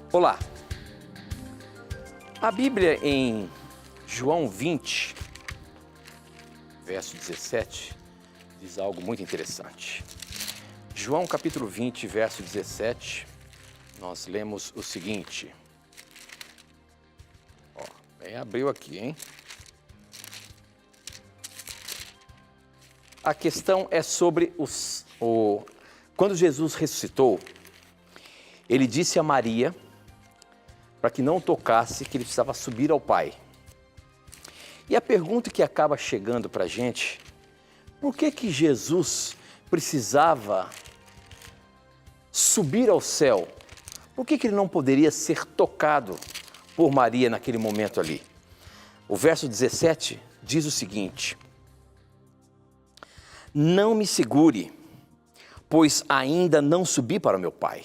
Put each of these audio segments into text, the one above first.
Olá! A Bíblia em João 20, verso 17, diz algo muito interessante. João capítulo 20, verso 17, nós lemos o seguinte. Abriu aqui, hein? A questão é sobre quando Jesus ressuscitou, ele disse a Maria, para que não tocasse, que ele precisava subir ao Pai. E a pergunta que acaba chegando para a gente, por que Jesus precisava subir ao céu? Por que ele não poderia ser tocado por Maria naquele momento ali? O verso 17 diz o seguinte: não me segure, pois ainda não subi para o meu Pai.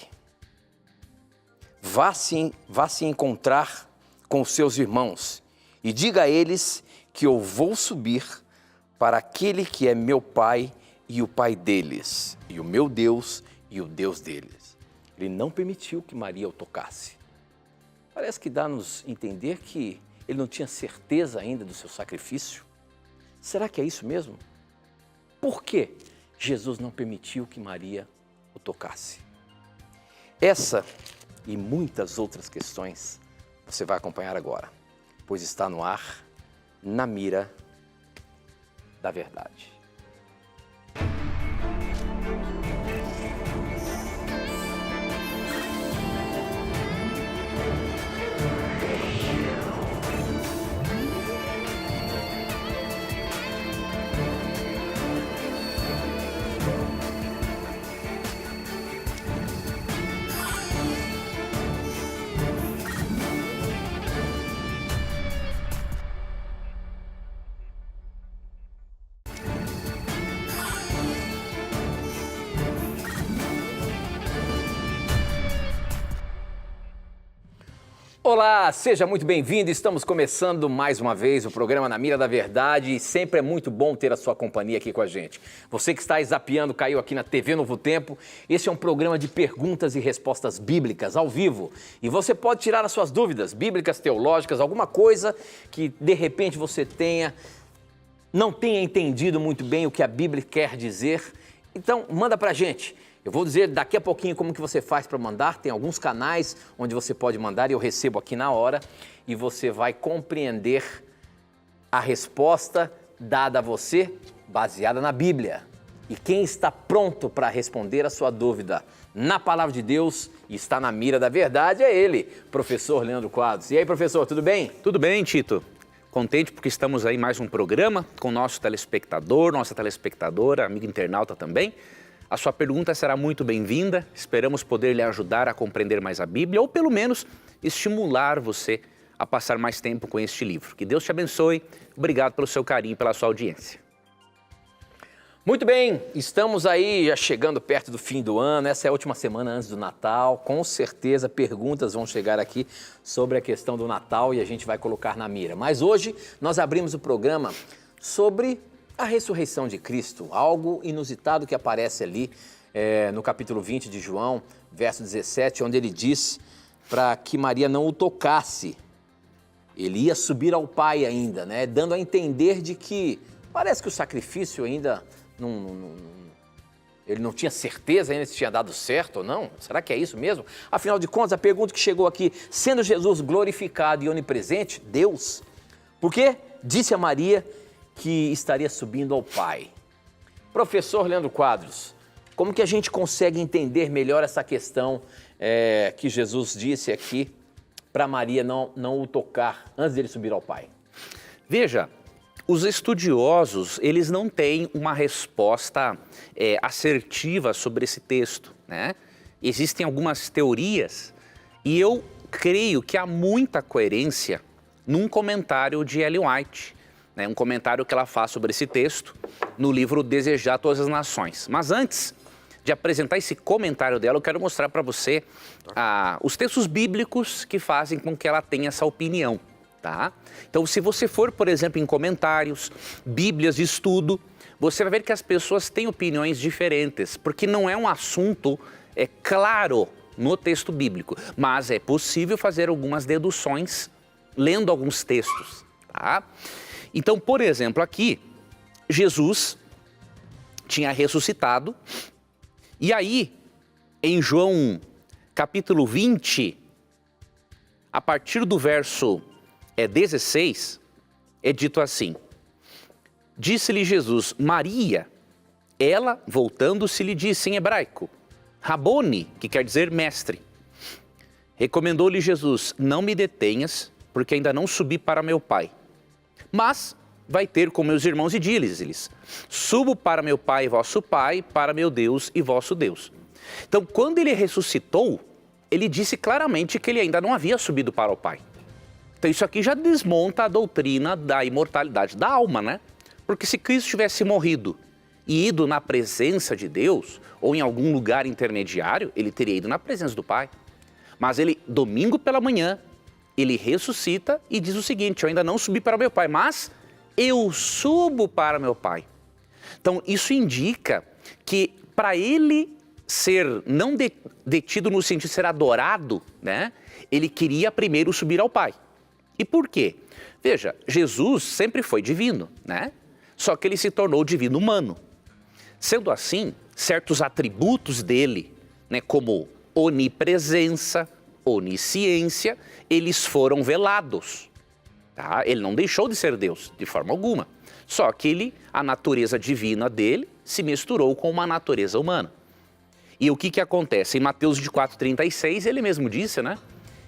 Vá se encontrar com os seus irmãos e diga a eles que eu vou subir para aquele que é meu Pai e o Pai deles, e o meu Deus e o Deus deles. Ele não permitiu que Maria o tocasse. Parece que dá-nos entender que ele não tinha certeza ainda do seu sacrifício. Será que é isso mesmo? Por que Jesus não permitiu que Maria o tocasse? Essa e muitas outras questões você vai acompanhar agora, pois está no ar, Na Mira da Verdade. Olá, seja muito bem-vindo. Estamos começando mais uma vez o programa Na Mira da Verdade e sempre é muito bom ter a sua companhia aqui com a gente. Você que está zapeando, caiu aqui na TV Novo Tempo, esse é um programa de perguntas e respostas bíblicas ao vivo. E você pode tirar as suas dúvidas bíblicas, teológicas, alguma coisa que de repente você não tenha entendido muito bem o que a Bíblia quer dizer. Então, manda pra gente. Eu vou dizer daqui a pouquinho como que você faz para mandar, tem alguns canais onde você pode mandar e eu recebo aqui na hora e você vai compreender a resposta dada a você baseada na Bíblia. E quem está pronto para responder a sua dúvida na Palavra de Deus e está na mira da verdade é ele, professor Leandro Quadros. E aí, professor, tudo bem? Tudo bem, Tito. Contente porque estamos aí em mais um programa com o nosso telespectador, nossa telespectadora, amigo internauta também. A sua pergunta será muito bem-vinda, esperamos poder lhe ajudar a compreender mais a Bíblia ou pelo menos estimular você a passar mais tempo com este livro. Que Deus te abençoe, obrigado pelo seu carinho e pela sua audiência. Muito bem, estamos aí já chegando perto do fim do ano, essa é a última semana antes do Natal, com certeza perguntas vão chegar aqui sobre a questão do Natal e a gente vai colocar na mira. Mas hoje nós abrimos o programa sobre a ressurreição de Cristo, algo inusitado que aparece ali no capítulo 20 de João, verso 17, onde ele diz para que Maria não o tocasse. Ele ia subir ao Pai ainda, né? Dando a entender de que parece que o sacrifício ainda ele não tinha certeza ainda se tinha dado certo ou não. Será que é isso mesmo? Afinal de contas, a pergunta que chegou aqui, sendo Jesus glorificado e onipresente, Deus, por que disse a Maria que estaria subindo ao Pai? Professor Leandro Quadros, como que a gente consegue entender melhor essa questão que Jesus disse aqui para Maria não o tocar antes dele subir ao Pai? Veja, os estudiosos, eles não têm uma resposta assertiva sobre esse texto, né? Existem algumas teorias e eu creio que há muita coerência num comentário de Ellen White, né, um comentário que ela faz sobre esse texto no livro Desejar Todas as Nações. Mas antes de apresentar esse comentário dela, eu quero mostrar para você os textos bíblicos que fazem com que ela tenha essa opinião, tá? Então, se você for, por exemplo, em comentários, bíblias de estudo, você vai ver que as pessoas têm opiniões diferentes, porque não é um assunto claro no texto bíblico, mas é possível fazer algumas deduções lendo alguns textos, tá? Então, por exemplo, aqui, Jesus tinha ressuscitado, e aí, em João capítulo 20, a partir do verso 16, é dito assim: disse-lhe Jesus, Maria. Ela, voltando-se, lhe disse em hebraico, Rabone, que quer dizer mestre. Recomendou-lhe Jesus, não me detenhas, porque ainda não subi para meu Pai. Mas vai ter com meus irmãos e dize-lhes, subo para meu Pai e vosso Pai, para meu Deus e vosso Deus. Então, quando ele ressuscitou, ele disse claramente que ele ainda não havia subido para o Pai. Então, isso aqui já desmonta a doutrina da imortalidade da alma, né? Porque se Cristo tivesse morrido e ido na presença de Deus, ou em algum lugar intermediário, ele teria ido na presença do Pai. Mas ele, domingo pela manhã, ele ressuscita e diz o seguinte, eu ainda não subi para meu Pai, mas eu subo para meu Pai. Então, isso indica que para ele ser não detido no sentido de ser adorado, né? Ele queria primeiro subir ao Pai. E por quê? Veja, Jesus sempre foi divino, né? Só que ele se tornou divino humano. Sendo assim, certos atributos dele, né, como onipresença, onisciência, eles foram velados. Tá? Ele não deixou de ser Deus, de forma alguma. Só que a natureza divina dele se misturou com uma natureza humana. E o que acontece? Em Mateus 24:36, ele mesmo disse, né,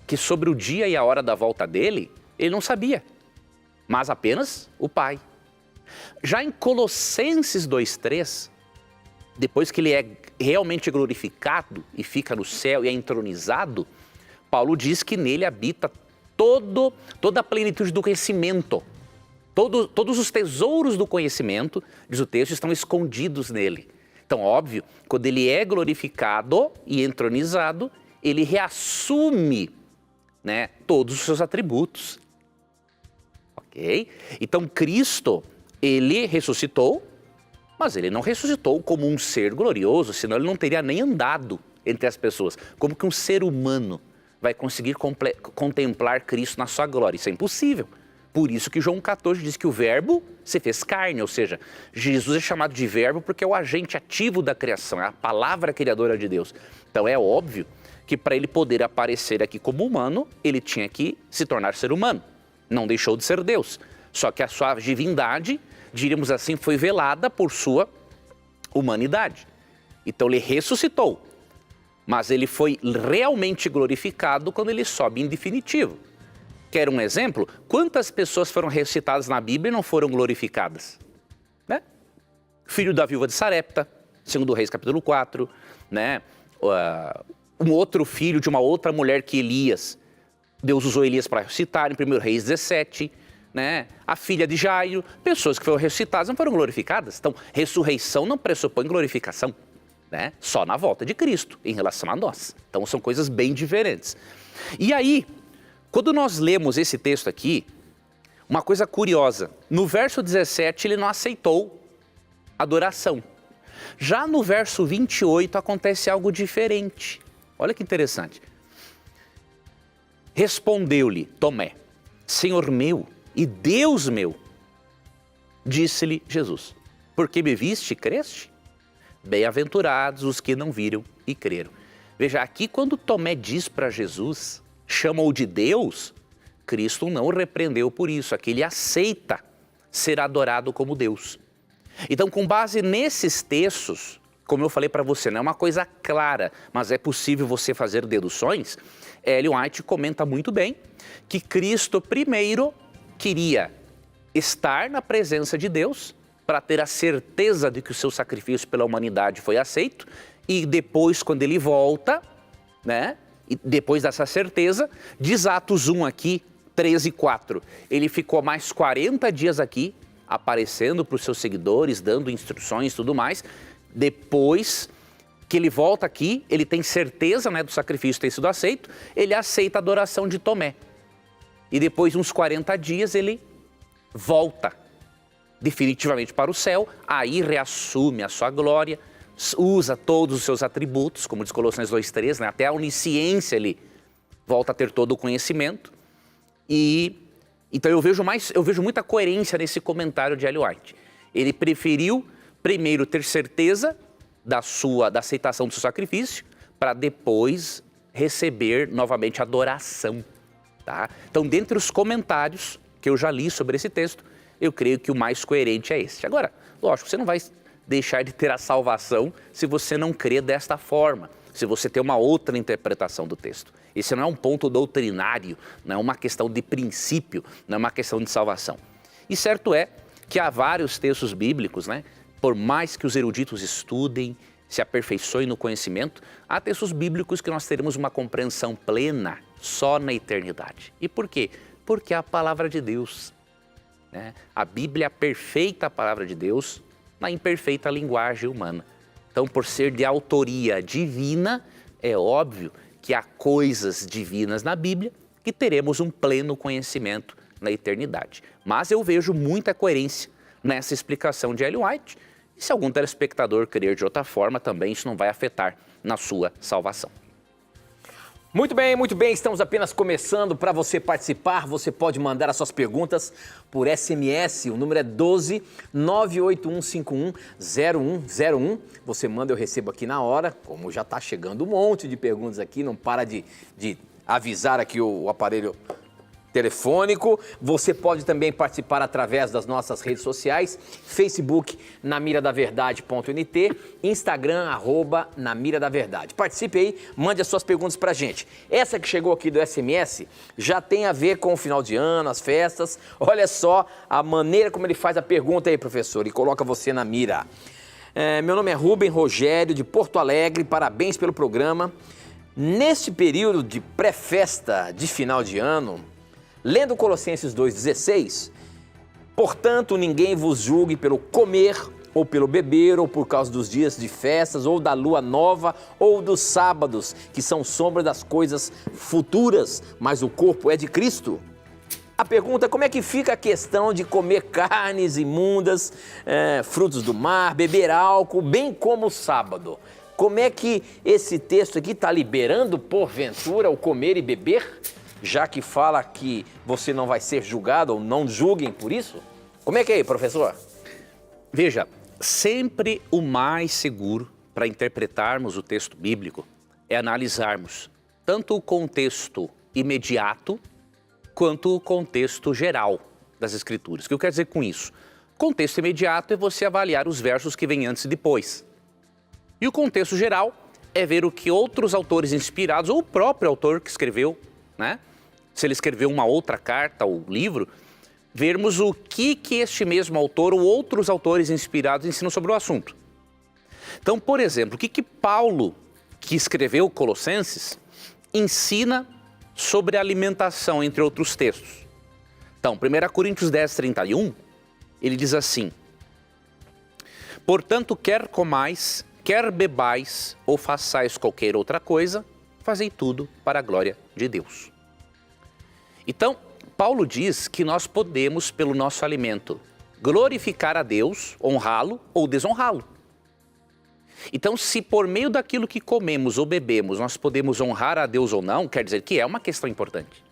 que sobre o dia e a hora da volta dele, ele não sabia, mas apenas o Pai. Já em Colossenses 2:3, depois que ele é realmente glorificado e fica no céu e é entronizado, Paulo diz que nele habita toda a plenitude do conhecimento. Todos os tesouros do conhecimento, diz o texto, estão escondidos nele. Então, óbvio, quando ele é glorificado e entronizado, ele reassume, né, todos os seus atributos. Ok? Então, Cristo, ele ressuscitou, mas ele não ressuscitou como um ser glorioso, senão ele não teria nem andado entre as pessoas. Como que um ser humano vai conseguir contemplar Cristo na sua glória? Isso é impossível. Por isso que João 14 diz que o verbo se fez carne, ou seja, Jesus é chamado de verbo porque é o agente ativo da criação, é a palavra criadora de Deus. Então é óbvio que para ele poder aparecer aqui como humano, ele tinha que se tornar ser humano. Não deixou de ser Deus. Só que a sua divindade, diríamos assim, foi velada por sua humanidade. Então ele ressuscitou, mas ele foi realmente glorificado quando ele sobe em definitivo. Quer um exemplo? Quantas pessoas foram ressuscitadas na Bíblia e não foram glorificadas? Né? Filho da viúva de Sarepta, 2 Reis capítulo 4, né? Um outro filho de uma outra mulher que Elias, Deus usou Elias para ressuscitar em 1 Reis 17, né? A filha de Jairo, pessoas que foram ressuscitadas não foram glorificadas. Então, ressurreição não pressupõe glorificação, né? Só na volta de Cristo em relação a nós. Então, são coisas bem diferentes. E aí, quando nós lemos esse texto aqui, uma coisa curiosa, no verso 17 ele não aceitou adoração. Já no verso 28 acontece algo diferente. Olha que interessante. Respondeu-lhe Tomé, Senhor meu e Deus meu, disse-lhe Jesus, porque me viste e creste? Bem-aventurados os que não viram e creram. Veja, aqui quando Tomé diz para Jesus, chama-o de Deus, Cristo não o repreendeu por isso, aqui ele aceita ser adorado como Deus. Então, com base nesses textos, como eu falei para você, não é uma coisa clara, mas é possível você fazer deduções, Ellen White comenta muito bem que Cristo primeiro queria estar na presença de Deus para ter a certeza de que o seu sacrifício pela humanidade foi aceito e depois, quando ele volta, né? E depois dessa certeza, diz Atos 1 aqui, 13 e 4, ele ficou mais 40 dias aqui, aparecendo para os seus seguidores, dando instruções e tudo mais. Depois que ele volta aqui, ele tem certeza, né, do sacrifício ter sido aceito, ele aceita a adoração de Tomé. E depois de uns 40 dias ele volta definitivamente para o céu, aí reassume a sua glória, usa todos os seus atributos, como diz Colossenses 2:3, né? Até a onisciência ele volta a ter todo o conhecimento. E então eu vejo muita coerência nesse comentário de Ellen White. Ele preferiu primeiro ter certeza da aceitação do seu sacrifício, para depois receber novamente adoração. Tá? Então, dentre os comentários que eu já li sobre esse texto, eu creio que o mais coerente é esse. Agora, lógico, você não vai deixar de ter a salvação se você não crê desta forma, se você tem uma outra interpretação do texto. Esse não é um ponto doutrinário, não é uma questão de princípio, não é uma questão de salvação. E certo é que há vários textos bíblicos, né? Por mais que os eruditos estudem, se aperfeiçoem no conhecimento, há textos bíblicos que nós teremos uma compreensão plena só na eternidade. E por quê? Porque é a palavra de Deus. Né? A Bíblia é a perfeita palavra de Deus na imperfeita linguagem humana. Então, por ser de autoria divina, é óbvio que há coisas divinas na Bíblia que teremos um pleno conhecimento na eternidade. Mas eu vejo muita coerência nessa explicação de Ellen White. E se algum telespectador crer de outra forma, também isso não vai afetar na sua salvação. Muito bem, estamos apenas começando. Para você participar, você pode mandar as suas perguntas por SMS, o número é 12 98151 0101. Você manda, eu recebo aqui na hora, como já está chegando um monte de perguntas aqui, não para de avisar aqui o aparelho telefônico. Você pode também participar através das nossas redes sociais, Facebook, namiradaverdade.nt, Instagram, @namiradaverdade. Participe aí, mande as suas perguntas pra gente. Essa que chegou aqui do SMS já tem a ver com o final de ano, as festas. Olha só a maneira como ele faz a pergunta aí, professor, e coloca você na mira. Meu nome é Rubem Rogério, de Porto Alegre, parabéns pelo programa. Neste período de pré-festa de final de ano, lendo Colossenses 2,16, portanto, ninguém vos julgue pelo comer, ou pelo beber, ou por causa dos dias de festas, ou da lua nova, ou dos sábados, que são sombra das coisas futuras, mas o corpo é de Cristo. A pergunta é como é que fica a questão de comer carnes imundas, frutos do mar, beber álcool, bem como o sábado. Como é que esse texto aqui está liberando, porventura, o comer e beber? Já que fala que você não vai ser julgado ou não julguem por isso? Como é que é aí, professor? Veja, sempre o mais seguro para interpretarmos o texto bíblico é analisarmos tanto o contexto imediato quanto o contexto geral das Escrituras. O que eu quero dizer com isso? Contexto imediato é você avaliar os versos que vêm antes e depois. E o contexto geral é ver o que outros autores inspirados, ou o próprio autor que escreveu, né? Se ele escreveu uma outra carta ou livro, vermos o que este mesmo autor ou outros autores inspirados ensinam sobre o assunto. Então, por exemplo, o que Paulo, que escreveu Colossenses, ensina sobre alimentação, entre outros textos? Então, 1 Coríntios 10:31, ele diz assim: portanto, quer comais, quer bebais ou façais qualquer outra coisa, fazei tudo para a glória de Deus. Então, Paulo diz que nós podemos, pelo nosso alimento, glorificar a Deus, honrá-lo ou desonrá-lo. Então, se por meio daquilo que comemos ou bebemos nós podemos honrar a Deus ou não, quer dizer que é uma questão importante.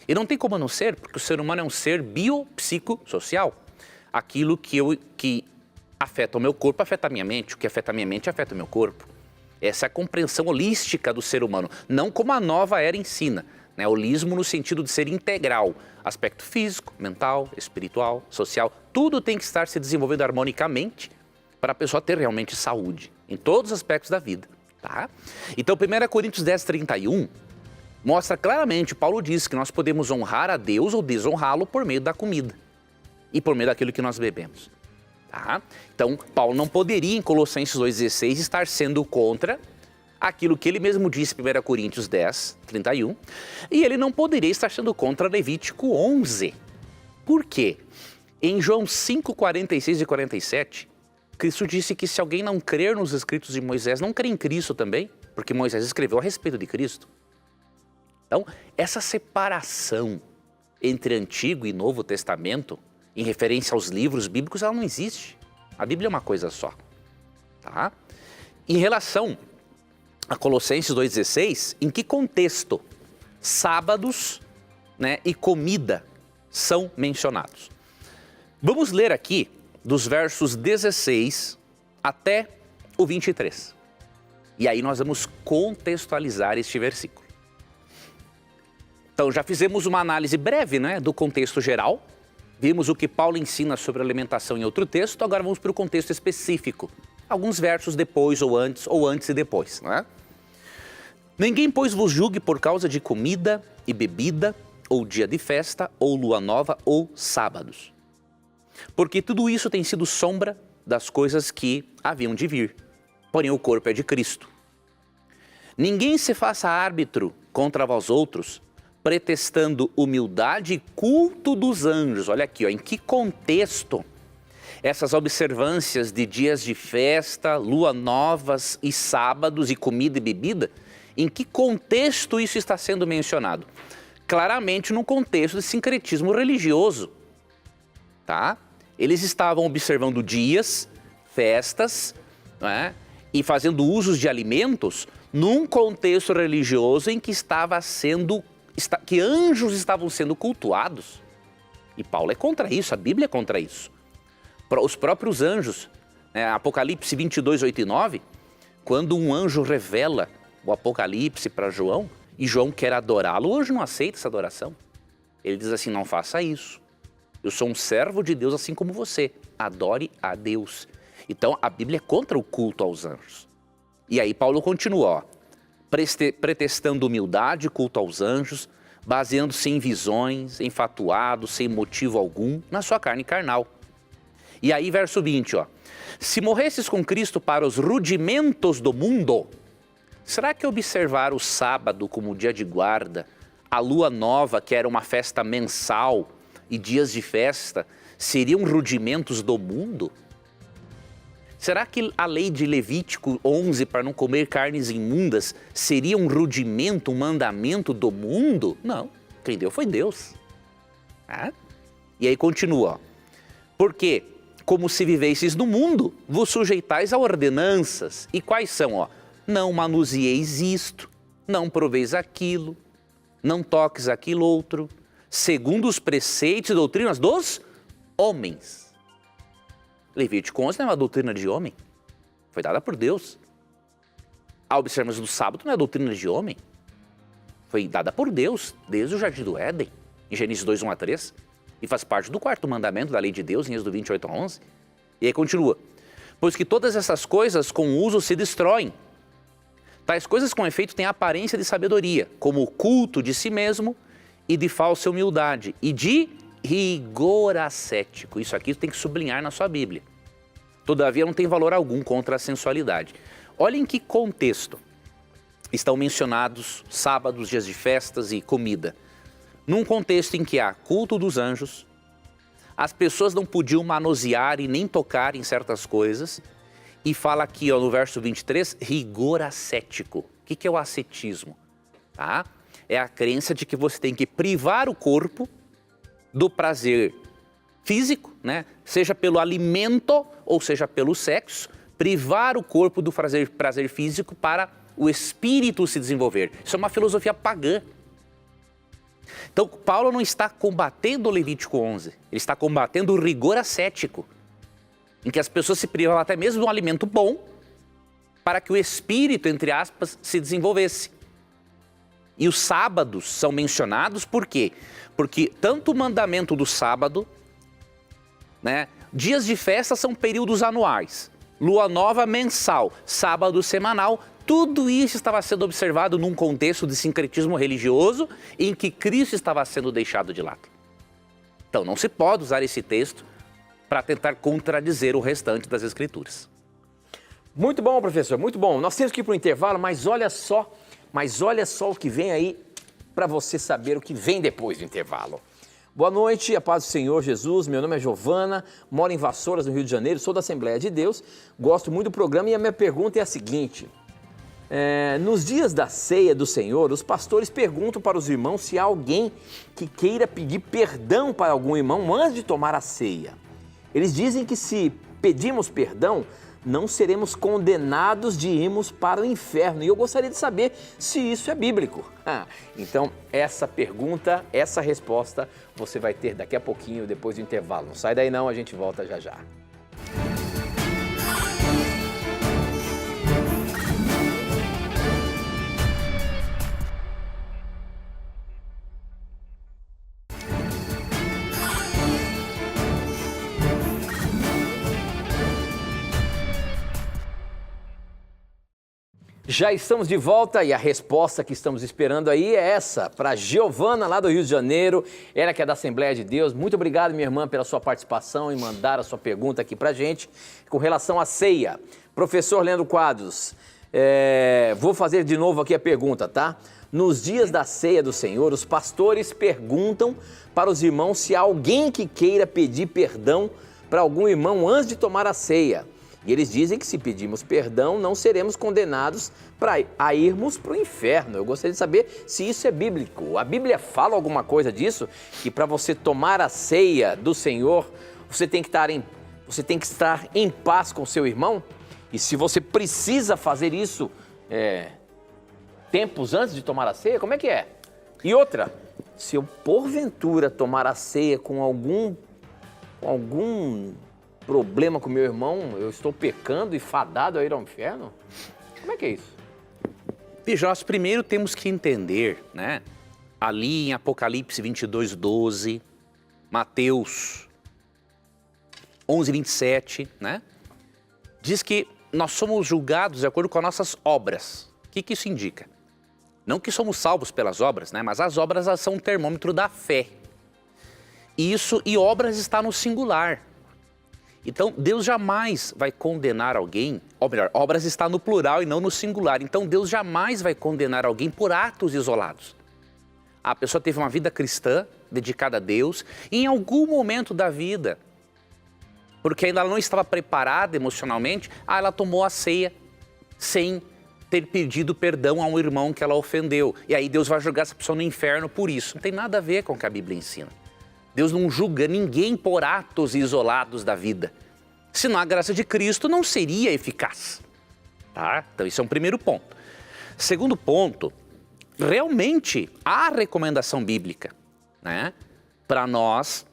E não tem como não ser, porque o ser humano é um ser biopsicossocial. Aquilo que afeta o meu corpo afeta a minha mente, o que afeta a minha mente afeta o meu corpo. Essa é a compreensão holística do ser humano, não como a nova era ensina. Né, holismo no sentido de ser integral, aspecto físico, mental, espiritual, social, tudo tem que estar se desenvolvendo harmonicamente para a pessoa ter realmente saúde, em todos os aspectos da vida. Tá? Então, 1 Coríntios 10:31 mostra claramente, Paulo diz que nós podemos honrar a Deus ou desonrá-lo por meio da comida e por meio daquilo que nós bebemos. Tá? Então, Paulo não poderia, em Colossenses 2,16, estar sendo contra aquilo que ele mesmo disse em 1 Coríntios 10:31, e ele não poderia estar sendo contra Levítico 11. Por quê? Em João 5:46 e 47, Cristo disse que se alguém não crer nos escritos de Moisés, não crê em Cristo também, porque Moisés escreveu a respeito de Cristo. Então, essa separação entre Antigo e Novo Testamento, em referência aos livros bíblicos, ela não existe. A Bíblia é uma coisa só. Tá? Em relação a Colossenses 2,16, em que contexto sábados, né, e comida são mencionados? Vamos ler aqui dos versos 16 até o 23. E aí nós vamos contextualizar este versículo. Então já fizemos uma análise breve, né, do contexto geral. Vimos o que Paulo ensina sobre alimentação em outro texto, agora vamos para o contexto específico. Alguns versos depois ou antes e depois, não é? Ninguém, pois, vos julgue por causa de comida e bebida, ou dia de festa, ou lua nova, ou sábados. Porque tudo isso tem sido sombra das coisas que haviam de vir. Porém, o corpo é de Cristo. Ninguém se faça árbitro contra vós outros, pretextando humildade e culto dos anjos. Olha aqui, ó, em que contexto essas observâncias de dias de festa, lua novas e sábados e comida e bebida, em que contexto isso está sendo mencionado? Claramente no contexto de sincretismo religioso, tá? Eles estavam observando dias, festas, né, e fazendo usos de alimentos num contexto religioso em que que anjos estavam sendo cultuados. E Paulo é contra isso, a Bíblia é contra isso. Os próprios anjos, né, Apocalipse 22, 8 e 9, quando um anjo revela o Apocalipse para João, e João quer adorá-lo, o anjo não aceita essa adoração. Ele diz assim, não faça isso. Eu sou um servo de Deus assim como você. Adore a Deus. Então a Bíblia é contra o culto aos anjos. E aí Paulo continua, ó, pretextando humildade, culto aos anjos, baseando-se em visões, enfatuados, sem motivo algum, na sua carne carnal. E aí verso 20, ó, se morresses com Cristo para os rudimentos do mundo, será que observar o sábado como dia de guarda, a lua nova, que era uma festa mensal, e dias de festa, seriam rudimentos do mundo? Será que a lei de Levítico 11 para não comer carnes imundas seria um rudimento, um mandamento do mundo? Não, quem deu foi Deus. E aí continua, porque como se vivesseis no mundo, vos sujeitais a ordenanças. E quais são? Ó? Não manusieis isto, não proveis aquilo, não toques aquilo outro, segundo os preceitos e doutrinas dos homens. Levítico 11 não é uma doutrina de homem, foi dada por Deus. A observância do sábado não é doutrina de homem, foi dada por Deus, desde o Jardim do Éden, em Gênesis 2, 1 a 3, e faz parte do quarto mandamento da lei de Deus, em Êxodo 28 a 11. E aí continua, pois que todas essas coisas com o uso se destroem. Tais coisas com efeito têm a aparência de sabedoria, como o culto de si mesmo e de falsa humildade e de rigor ascético. Isso aqui tem que sublinhar na sua Bíblia. Todavia não tem valor algum contra a sensualidade. Olha em que contexto estão mencionados sábados, dias de festas e comida. Num contexto em que há culto dos anjos, as pessoas não podiam manusear e nem tocar em certas coisas, e fala aqui ó, no verso 23, rigor ascético. O que é o ascetismo? Tá? É a crença de que você tem que privar o corpo do prazer físico, né? Seja pelo alimento ou seja pelo sexo, privar o corpo do prazer físico para o espírito se desenvolver. Isso é uma filosofia pagã. Então, Paulo não está combatendo o Levítico 11, ele está combatendo o rigor ascético, em que as pessoas se privam até mesmo de um alimento bom para que o espírito, entre aspas, se desenvolvesse. E os sábados são mencionados por quê? Porque tanto o mandamento do sábado, né, dias de festa são períodos anuais, lua nova mensal, sábado semanal, tudo isso estava sendo observado num contexto de sincretismo religioso em que Cristo estava sendo deixado de lado. Então não se pode usar esse texto para tentar contradizer o restante das Escrituras. Muito bom, professor, muito bom. Nós temos que ir para o intervalo, mas olha só o que vem aí para você saber o que vem depois do intervalo. Boa noite, a paz do Senhor Jesus, meu nome é Giovana, moro em Vassouras, no Rio de Janeiro, sou da Assembleia de Deus, gosto muito do programa e a minha pergunta é a seguinte, nos dias da ceia do Senhor, os pastores perguntam para os irmãos se há alguém que queira pedir perdão para algum irmão antes de tomar a ceia. Eles dizem que se pedimos perdão, não seremos condenados de irmos para o inferno. E eu gostaria de saber se isso é bíblico. Então, essa pergunta, essa resposta, você vai ter daqui a pouquinho, depois do intervalo. Não sai daí não, a gente volta já já. Já estamos de volta e a resposta que estamos esperando aí é essa, para Giovana, lá do Rio de Janeiro, ela que é da Assembleia de Deus. Muito obrigado, minha irmã, pela sua participação e mandar a sua pergunta aqui para a gente com relação à ceia. Professor Leandro Quadros, vou fazer de novo aqui a pergunta, tá? Nos dias da ceia do Senhor, os pastores perguntam para os irmãos se há alguém que queira pedir perdão para algum irmão antes de tomar a ceia. E eles dizem que se pedirmos perdão, não seremos condenados a irmos para o inferno. Eu gostaria de saber se isso é bíblico. A Bíblia fala alguma coisa disso? Que para você tomar a ceia do Senhor, você tem que estar em paz com o seu irmão? E se você precisa fazer isso tempos antes de tomar a ceia, como é que é? E outra, se eu porventura tomar a ceia com algum problema com meu irmão, eu estou pecando e fadado a ir ao inferno? Como é que é isso? Veja, nós primeiro temos que entender, né? Ali em Apocalipse 22:12, Mateus 11:27, né? Diz que nós somos julgados de acordo com as nossas obras. O que isso indica? Não que somos salvos pelas obras, né? Mas as obras, elas são um termômetro da fé. E obras está no singular. Então, Deus jamais vai condenar alguém, ou melhor, obras está no plural e não no singular. Então, Deus jamais vai condenar alguém por atos isolados. A pessoa teve uma vida cristã, dedicada a Deus, e em algum momento da vida, porque ainda ela não estava preparada emocionalmente, ela tomou a ceia sem ter pedido perdão a um irmão que ela ofendeu. E aí Deus vai jogar essa pessoa no inferno por isso. Não tem nada a ver com o que a Bíblia ensina. Deus não julga ninguém por atos isolados da vida. Senão a graça de Cristo não seria eficaz. Tá? Então esse é um primeiro ponto. Segundo ponto, realmente há recomendação bíblica, né? Para nós,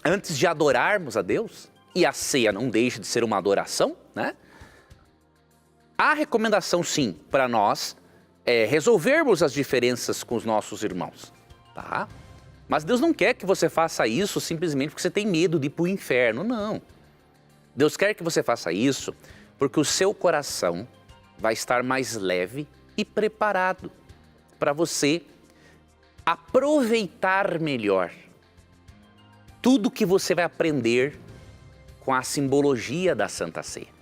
antes de adorarmos a Deus, e a ceia não deixa de ser uma adoração, né? Há recomendação sim para nós resolvermos as diferenças com os nossos irmãos, tá? Mas Deus não quer que você faça isso simplesmente porque você tem medo de ir para o inferno, não. Deus quer que você faça isso porque o seu coração vai estar mais leve e preparado para você aproveitar melhor tudo que você vai aprender com a simbologia da Santa Ceia.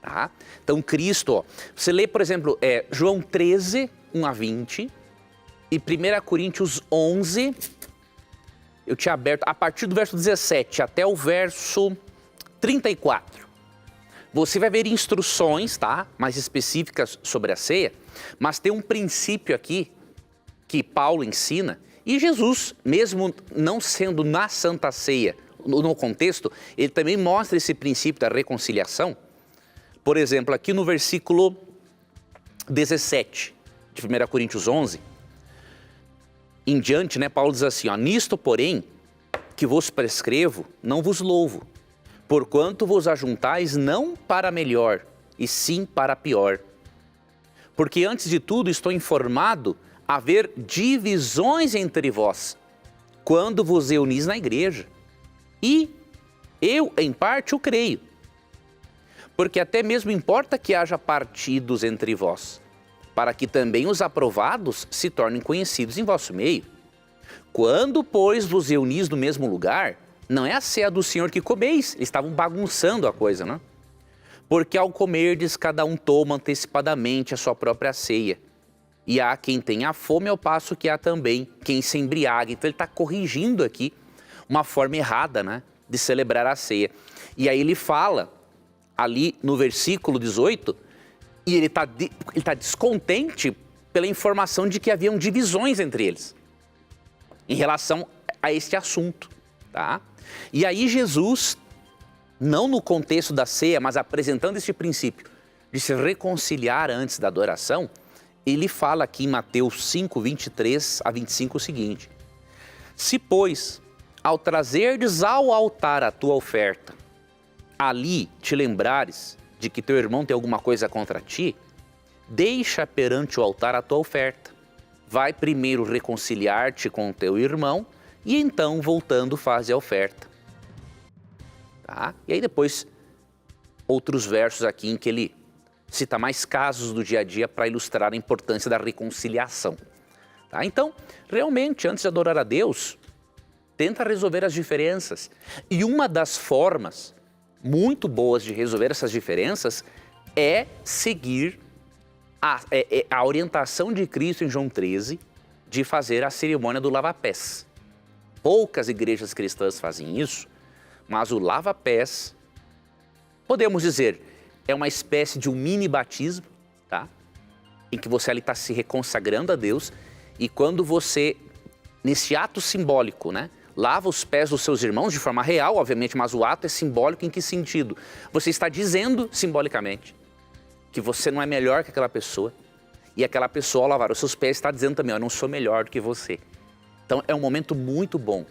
Tá? Então Cristo, você lê, por exemplo, João 13, 1-20 e 1 Coríntios 11, eu tinha aberto a partir do verso 17 até o verso 34. Você vai ver instruções, tá? Mais específicas sobre a ceia, mas tem um princípio aqui que Paulo ensina e Jesus, mesmo não sendo na Santa Ceia, no contexto, ele também mostra esse princípio da reconciliação. Por exemplo, aqui no versículo 17 de 1 Coríntios 11, em diante, né, Paulo diz assim, ó, nisto, porém, que vos prescrevo, não vos louvo, porquanto vos ajuntais não para melhor, e sim para pior. Porque antes de tudo estou informado haver divisões entre vós, quando vos reunis na igreja. E eu, em parte, o creio. Porque até mesmo importa que haja partidos entre vós, para que também os aprovados se tornem conhecidos em vosso meio. Quando, pois, vos reunis no mesmo lugar, não é a ceia do Senhor que comeis. Eles estavam bagunçando a coisa, né? Porque ao comerdes, cada um toma antecipadamente a sua própria ceia. E há quem tenha fome, ao passo que há também quem se embriague. Então ele está corrigindo aqui uma forma errada, né, de celebrar a ceia. E aí ele fala, ali no versículo 18, e ele tá descontente pela informação de que haviam divisões entre eles em relação a este assunto, tá? E aí Jesus, não no contexto da ceia, mas apresentando esse princípio de se reconciliar antes da adoração, ele fala aqui em Mateus 5, 23 a 25 o seguinte: se, pois, ao trazerdes ao altar a tua oferta, ali te lembrares de que teu irmão tem alguma coisa contra ti, deixa perante o altar a tua oferta. Vai primeiro reconciliar-te com o teu irmão e então, voltando, faze a oferta. Tá? E aí depois, outros versos aqui em que ele cita mais casos do dia a dia para ilustrar a importância da reconciliação. Tá? Então, realmente, antes de adorar a Deus, tenta resolver as diferenças. E uma das formas muito boas de resolver essas diferenças é seguir a orientação de Cristo em João 13 de fazer a cerimônia do lava-pés. Poucas igrejas cristãs fazem isso, mas o lava-pés, podemos dizer, é uma espécie de um mini batismo, tá? Em que você ali está se reconsagrando a Deus e quando você, nesse ato simbólico, né, lava os pés dos seus irmãos de forma real, obviamente, mas o ato é simbólico em que sentido? Você está dizendo simbolicamente que você não é melhor que aquela pessoa e aquela pessoa, ao lavar os seus pés, está dizendo também, eu não sou melhor do que você. Então é um momento muito bom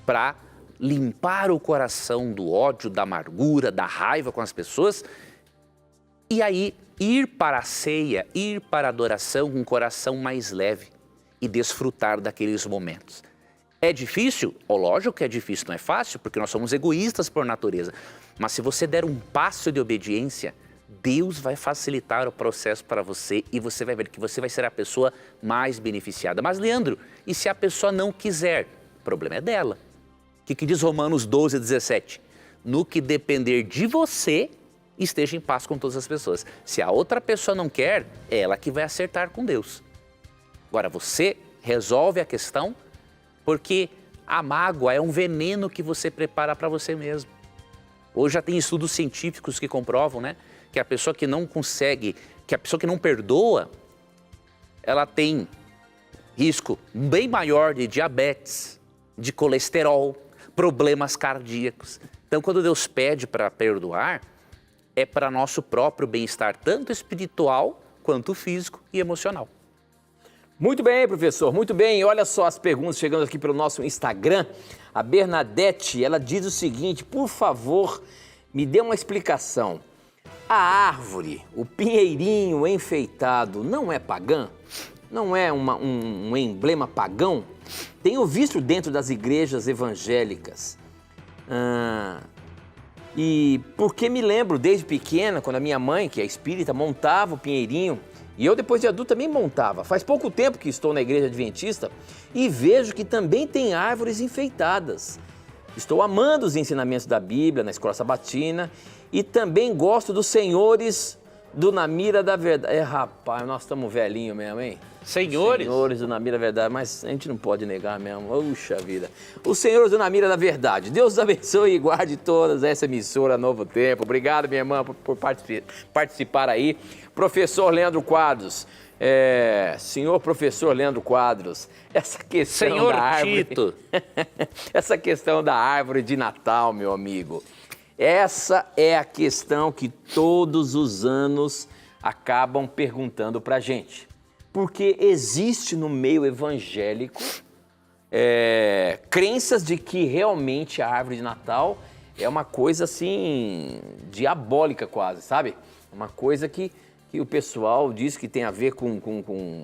para limpar o coração do ódio, da amargura, da raiva com as pessoas e aí ir para a ceia, ir para a adoração com um coração mais leve e desfrutar daqueles momentos. É difícil? Lógico que é difícil, não é fácil, porque nós somos egoístas por natureza. Mas se você der um passo de obediência, Deus vai facilitar o processo para você e você vai ver que você vai ser a pessoa mais beneficiada. Mas, Leandro, e se a pessoa não quiser? O problema é dela. O que diz Romanos 12, 17? No que depender de você, esteja em paz com todas as pessoas. Se a outra pessoa não quer, é ela que vai acertar com Deus. Agora, você resolve a questão, porque a mágoa é um veneno que você prepara para você mesmo. Hoje já tem estudos científicos que comprovam, né, que a pessoa que não consegue, que a pessoa que não perdoa, ela tem risco bem maior de diabetes, de colesterol, problemas cardíacos. Então, quando Deus pede para perdoar, é para nosso próprio bem-estar, tanto espiritual quanto físico e emocional. Muito bem, professor, muito bem. Olha só as perguntas chegando aqui pelo nosso Instagram. A Bernadette, ela diz o seguinte: por favor, me dê uma explicação. A árvore, o pinheirinho enfeitado, não é pagã? Não é um emblema pagão? Tenho visto dentro das igrejas evangélicas. E porque me lembro desde pequena, quando a minha mãe, que é espírita, montava o pinheirinho, e eu depois de adulto também montava. Faz pouco tempo que estou na igreja adventista e vejo que também tem árvores enfeitadas. Estou amando os ensinamentos da Bíblia na escola sabatina e também gosto dos senhores do Na Mira da Verdade. Rapaz, nós estamos velhinhos mesmo, hein? Senhores? Senhores do Na Mira da Verdade, mas a gente não pode negar mesmo. Puxa vida. Os senhores do Na Mira da Verdade. Deus os abençoe e guarde todas essa emissora Novo Tempo. Obrigado, minha irmã, por participar aí. Professor Leandro Quadros. Senhor professor Leandro Quadros, essa questão Senhor da árvore... Tito. Essa questão da árvore de Natal, meu amigo. Essa é a questão que todos os anos acabam perguntando pra gente. Porque existe no meio evangélico crenças de que realmente a árvore de Natal é uma coisa assim, diabólica quase, sabe? Uma coisa que o pessoal diz que tem a ver com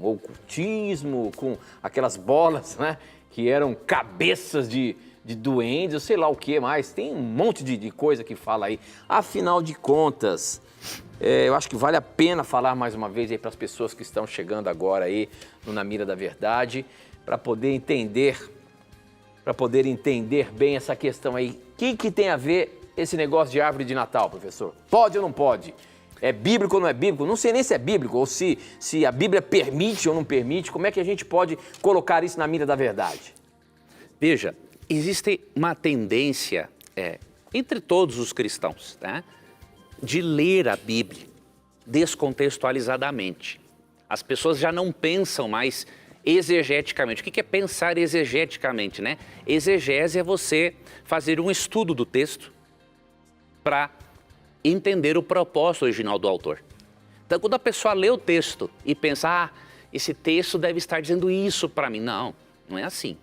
ocultismo, com aquelas bolas, né? Que eram cabeças de duendes, eu sei lá o que mais. Tem um monte de coisa que fala aí. Afinal de contas, eu acho que vale a pena falar mais uma vez aí para as pessoas que estão chegando agora aí no Na Mira da Verdade, para poder entender bem essa questão aí. O que tem a ver esse negócio de árvore de Natal, professor? Pode ou não pode? É bíblico ou não é bíblico? Não sei nem se é bíblico ou se a Bíblia permite ou não permite. Como é que a gente pode colocar isso na mira da verdade? Veja, existe uma tendência entre todos os cristãos, tá? De ler a Bíblia descontextualizadamente. As pessoas já não pensam mais exegeticamente. O que é pensar exegeticamente, né? Exegese é você fazer um estudo do texto para entender o propósito original do autor. Então, quando a pessoa lê o texto e pensa, esse texto deve estar dizendo isso para mim. Não, não é assim.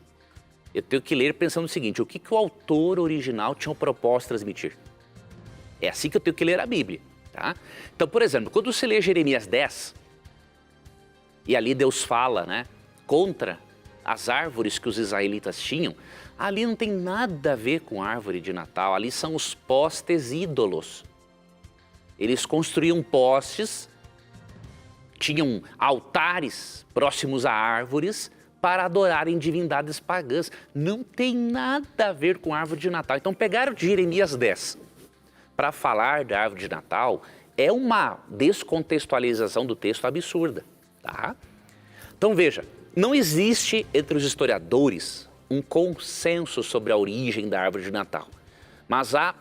Eu tenho que ler pensando o seguinte, o que o autor original tinha o propósito de transmitir? É assim que eu tenho que ler a Bíblia, tá? Então, por exemplo, quando você lê Jeremias 10, e ali Deus fala, né, contra as árvores que os israelitas tinham, ali não tem nada a ver com árvore de Natal, ali são os postes ídolos. Eles construíam postes, tinham altares próximos a árvores para adorarem divindades pagãs. Não tem nada a ver com árvore de Natal. Então pegaram Jeremias 10 para falar da árvore de Natal, é uma descontextualização do texto absurda, tá? Então veja, não existe entre os historiadores um consenso sobre a origem da árvore de Natal, mas a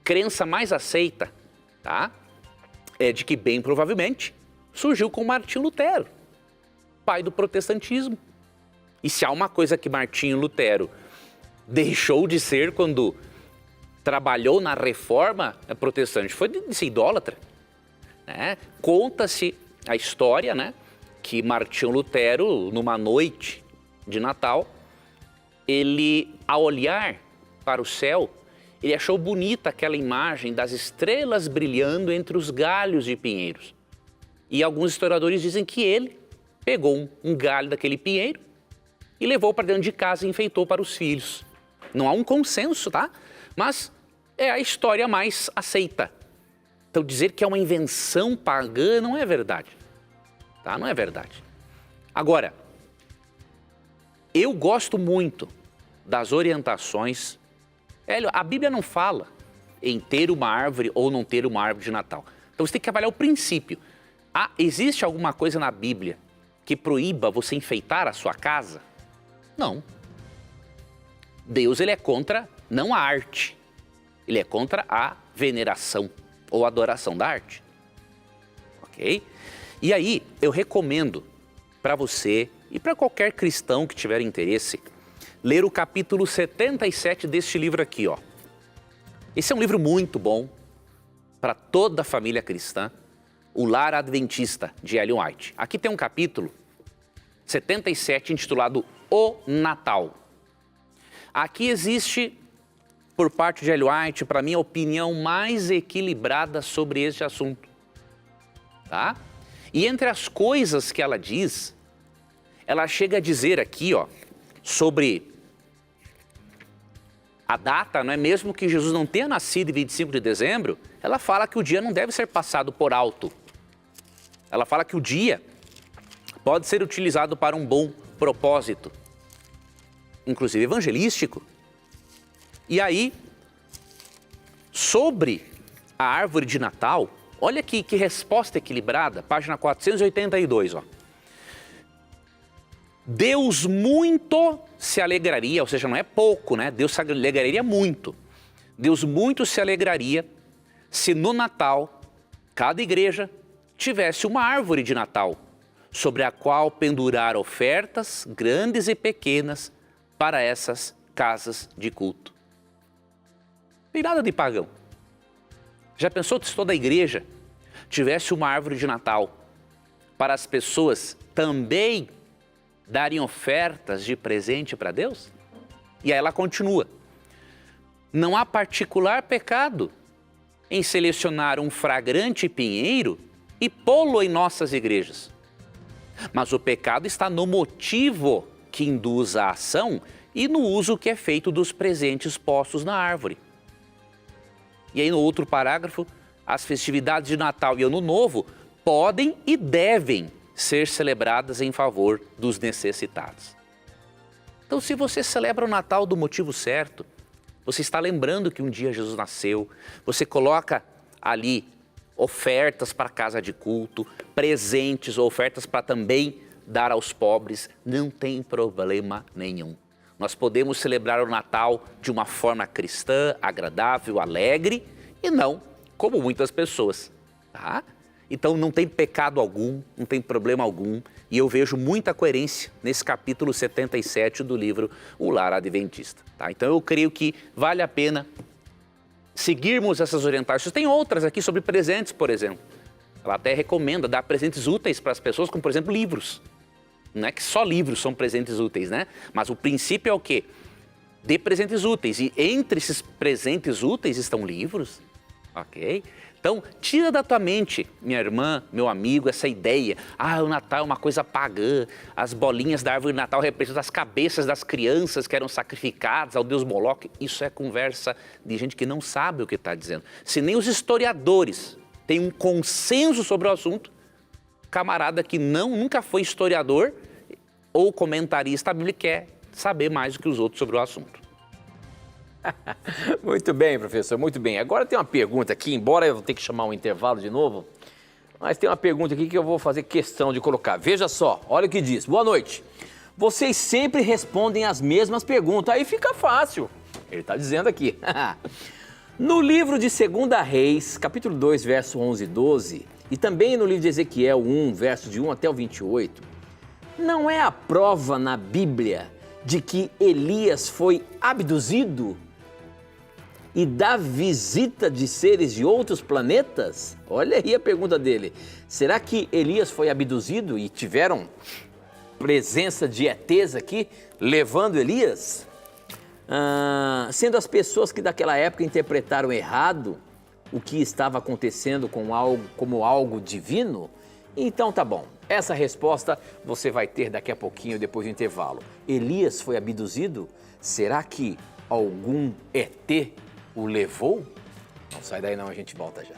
crença mais aceita, tá, é de que bem provavelmente surgiu com Martinho Lutero, pai do protestantismo. E se há uma coisa que Martinho Lutero deixou de ser quando trabalhou na reforma protestante, foi de ser idólatra, né? Conta-se a história, né, que Martinho Lutero, numa noite de Natal, ele, ao olhar para o céu, ele achou bonita aquela imagem das estrelas brilhando entre os galhos de pinheiros. E alguns historiadores dizem que ele pegou um galho daquele pinheiro e levou para dentro de casa e enfeitou para os filhos. Não há um consenso, tá? Mas é a história mais aceita. Então dizer que é uma invenção pagã não é verdade. Tá? Não é verdade. Agora, eu gosto muito das orientações. A Bíblia não fala em ter uma árvore ou não ter uma árvore de Natal. Então você tem que avaliar o princípio. Existe alguma coisa na Bíblia que proíba você enfeitar a sua casa? Não. Deus, ele é contra não a arte, ele é contra a veneração ou adoração da arte. Ok? E aí, eu recomendo para você e para qualquer cristão que tiver interesse, ler o capítulo 77 deste livro aqui, ó. Esse é um livro muito bom para toda a família cristã, O Lar Adventista, de Ellen White. Aqui tem um capítulo 77 intitulado O Natal. Aqui existe, por parte de Ellen White, para mim, a opinião mais equilibrada sobre este assunto. Tá? E entre as coisas que ela diz, ela chega a dizer aqui, ó, sobre a data, não é mesmo que Jesus não tenha nascido em 25 de dezembro, ela fala que o dia não deve ser passado por alto. Ela fala que o dia pode ser utilizado para um bom propósito, inclusive evangelístico. E aí, sobre a árvore de Natal, olha aqui que resposta equilibrada, página 482, ó. Deus muito se alegraria, ou seja, não é pouco, né? Deus se alegraria muito. Deus muito se alegraria se no Natal cada igreja tivesse uma árvore de Natal, sobre a qual pendurar ofertas grandes e pequenas para essas casas de culto. Não tem nada de pagão. Já pensou se toda a igreja tivesse uma árvore de Natal para as pessoas também darem ofertas de presente para Deus? E aí ela continua. Não há particular pecado em selecionar um fragrante pinheiro e pô-lo em nossas igrejas. Mas o pecado está no motivo que induz a ação e no uso que é feito dos presentes postos na árvore. E aí no outro parágrafo, as festividades de Natal e Ano Novo podem e devem ser celebradas em favor dos necessitados. Então, se você celebra o Natal do motivo certo, você está lembrando que um dia Jesus nasceu, você coloca ali ofertas para a casa de culto, presentes ou ofertas para também dar aos pobres, não tem problema nenhum. Nós podemos celebrar o Natal de uma forma cristã, agradável, alegre e não como muitas pessoas, tá? Então não tem pecado algum, não tem problema algum e eu vejo muita coerência nesse capítulo 77 do livro O Lar Adventista, tá? Então eu creio que vale a pena seguirmos essas orientações. Tem outras aqui sobre presentes, por exemplo. Ela até recomenda dar presentes úteis para as pessoas, como por exemplo livros. Não é que só livros são presentes úteis, né? Mas o princípio é o quê? Dê presentes úteis. E entre esses presentes úteis estão livros, ok? Então, tira da tua mente, minha irmã, meu amigo, essa ideia. O Natal é uma coisa pagã, as bolinhas da árvore de Natal representam as cabeças das crianças que eram sacrificadas ao deus Moloque. Isso é conversa de gente que não sabe o que está dizendo. Se nem os historiadores têm um consenso sobre o assunto, camarada que nunca foi historiador ou comentarista bíblico quer saber mais do que os outros sobre o assunto. Muito bem, professor, muito bem. Agora tem uma pergunta aqui, embora eu vou ter que chamar um intervalo de novo, mas tem uma pergunta aqui que eu vou fazer questão de colocar. Veja só, olha o que diz. Boa noite. Vocês sempre respondem as mesmas perguntas, aí fica fácil. Ele está dizendo aqui. No livro de 2 Reis, capítulo 2, verso 11 e 12, e também no livro de Ezequiel 1, verso de 1 até o 28, não é a prova na Bíblia de que Elias foi abduzido e da visita de seres de outros planetas? Olha aí a pergunta dele. Será que Elias foi abduzido e tiveram presença de ETs aqui, levando Elias? Sendo as pessoas que daquela época interpretaram errado o que estava acontecendo como algo divino? Então tá bom. Essa resposta você vai ter daqui a pouquinho, depois do intervalo. Elias foi abduzido? Será que algum ET o levou? Não sai daí não, a gente volta já.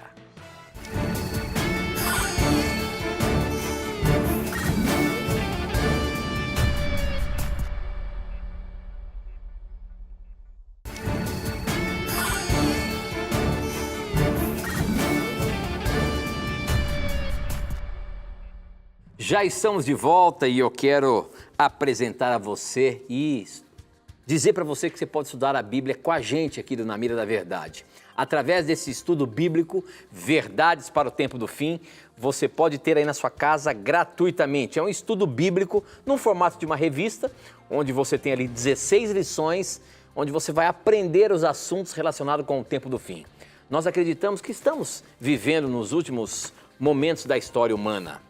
Já estamos de volta e eu quero apresentar a você e dizer para você que você pode estudar a Bíblia com a gente aqui do Na Mira da Verdade. Através desse estudo bíblico, Verdades para o Tempo do Fim, você pode ter aí na sua casa gratuitamente. É um estudo bíblico no formato de uma revista, onde você tem ali 16 lições, onde você vai aprender os assuntos relacionados com o tempo do fim. Nós acreditamos que estamos vivendo nos últimos momentos da história humana.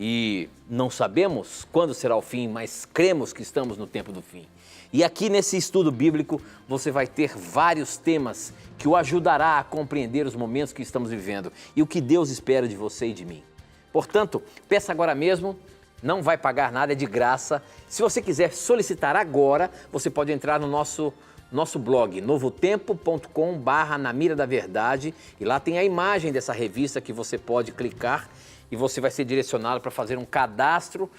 E não sabemos quando será o fim, mas cremos que estamos no tempo do fim. E aqui nesse estudo bíblico você vai ter vários temas que o ajudará a compreender os momentos que estamos vivendo e o que Deus espera de você e de mim. Portanto, peça agora mesmo, não vai pagar nada, é de graça. Se você quiser solicitar agora, você pode entrar no nosso blog, novotempo.com/Na Mira da Verdade, e lá tem a imagem dessa revista que você pode clicar e você vai ser direcionado para fazer um cadastro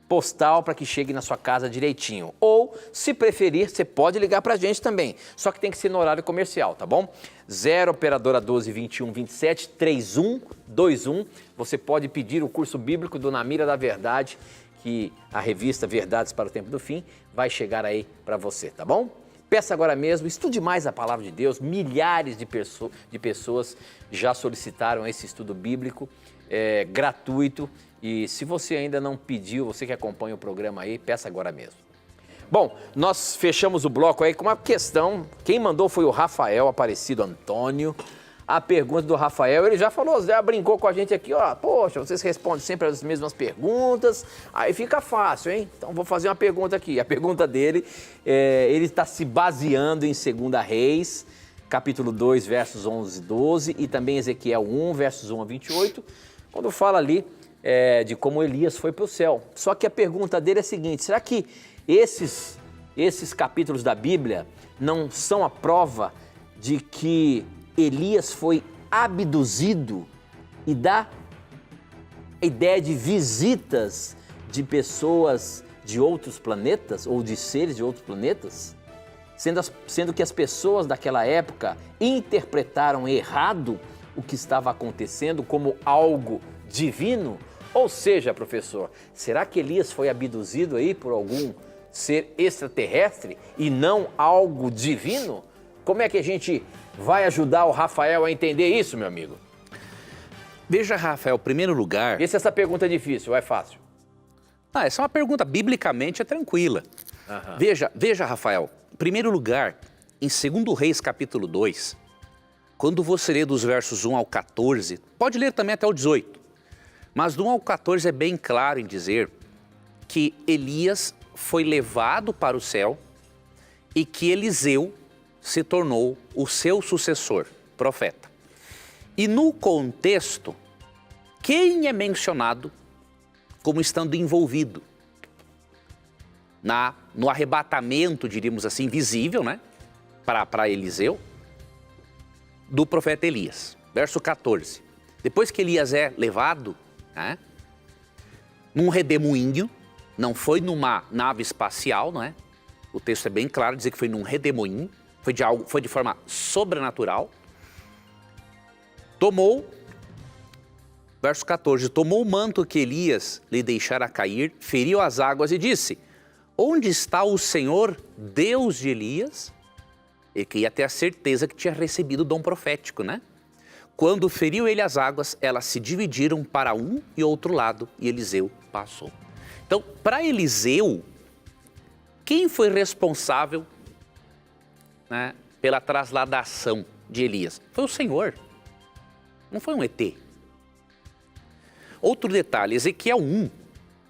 postal para que chegue na sua casa direitinho. Ou, se preferir, você pode ligar para a gente também, só que tem que ser no horário comercial, tá bom? 0 operadora 12 21 27 31 21. Você pode pedir o curso bíblico do Na Mira da Verdade, que a revista Verdades para o Tempo do Fim vai chegar aí para você, tá bom? Peça agora mesmo, estude mais a Palavra de Deus. Milhares de pessoas já solicitaram esse estudo bíblico gratuito. E se você ainda não pediu, você que acompanha o programa aí, peça agora mesmo. Bom, nós fechamos o bloco aí com uma questão. Quem mandou foi o Rafael Aparecido Antônio. A pergunta do Rafael, ele já falou, já brincou com a gente aqui, ó. Poxa, vocês respondem sempre as mesmas perguntas, aí fica fácil, hein? Então vou fazer uma pergunta aqui. A pergunta dele, ele está se baseando em 2 Reis, capítulo 2, versos 11 e 12, e também Ezequiel 1, versos 1 a 28, quando fala ali de como Elias foi para o céu. Só que a pergunta dele é a seguinte, será que esses capítulos da Bíblia não são a prova de que Elias foi abduzido e dá a ideia de visitas de pessoas de outros planetas ou de seres de outros planetas? Sendo que as pessoas daquela época interpretaram errado o que estava acontecendo como algo divino? Ou seja, professor, será que Elias foi abduzido aí por algum ser extraterrestre e não algo divino? Como é que a gente vai ajudar o Rafael a entender isso, meu amigo? Veja, Rafael, em primeiro lugar... Vê se essa pergunta é difícil ou é fácil. Essa é uma pergunta, biblicamente, é tranquila. Veja, Rafael, em primeiro lugar, em 2 Reis, capítulo 2, quando você lê dos versos 1 ao 14, pode ler também até o 18, mas do 1 ao 14 é bem claro em dizer que Elias foi levado para o céu e que Eliseu se tornou o seu sucessor, profeta. E no contexto, quem é mencionado como estando envolvido no arrebatamento, diríamos assim, visível, né, para Eliseu, do profeta Elias. Verso 14. Depois que Elias é levado, né, num redemoinho, não foi numa nave espacial, não é? O texto é bem claro, dizer que foi num redemoinho, foi de forma sobrenatural. Verso 14, tomou o manto que Elias lhe deixara cair, feriu as águas e disse: onde está o Senhor, Deus de Elias? Ele queria ter a certeza que tinha recebido o dom profético, né? Quando feriu ele as águas, elas se dividiram para um e outro lado e Eliseu passou. Então, para Eliseu, quem foi responsável, né, pela trasladação de Elias? Foi o Senhor, não foi um ET. Outro detalhe, Ezequiel 1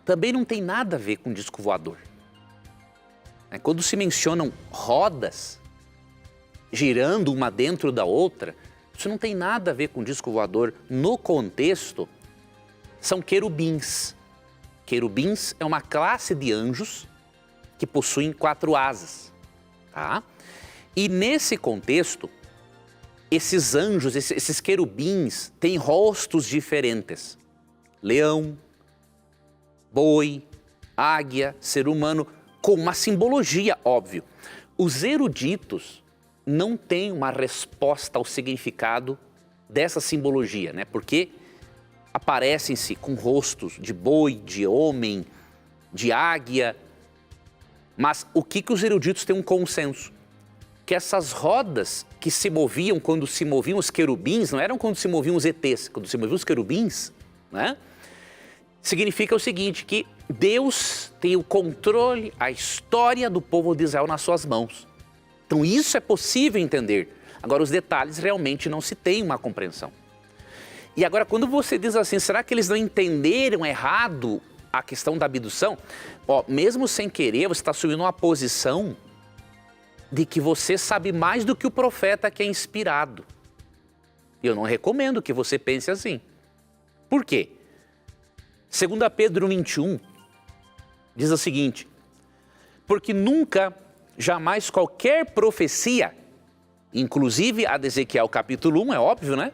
também não tem nada a ver com disco voador. Quando se mencionam rodas girando uma dentro da outra, isso não tem nada a ver com disco voador. No contexto, são querubins. Querubins é uma classe de anjos que possuem 4 asas. Tá? E nesse contexto, esses anjos, esses querubins, têm rostos diferentes. Leão, boi, águia, ser humano, com uma simbologia, óbvio. Os eruditos não têm uma resposta ao significado dessa simbologia, né? Porque aparecem-se com rostos de boi, de homem, de águia. Mas o que os eruditos têm um consenso? Que essas rodas que se moviam quando se moviam os querubins, não eram quando se moviam os ETs, quando se moviam os querubins, né? Significa o seguinte, que Deus tem o controle, a história do povo de Israel nas suas mãos. Então isso é possível entender. Agora os detalhes realmente não se tem uma compreensão. E agora quando você diz assim, será que eles não entenderam errado a questão da abdução? Ó, mesmo sem querer, você está assumindo uma posição de que você sabe mais do que o profeta que é inspirado. E eu não recomendo que você pense assim. Por quê? 2 Pedro 21 diz o seguinte: porque nunca, jamais qualquer profecia, inclusive a de Ezequiel capítulo 1, é óbvio, né?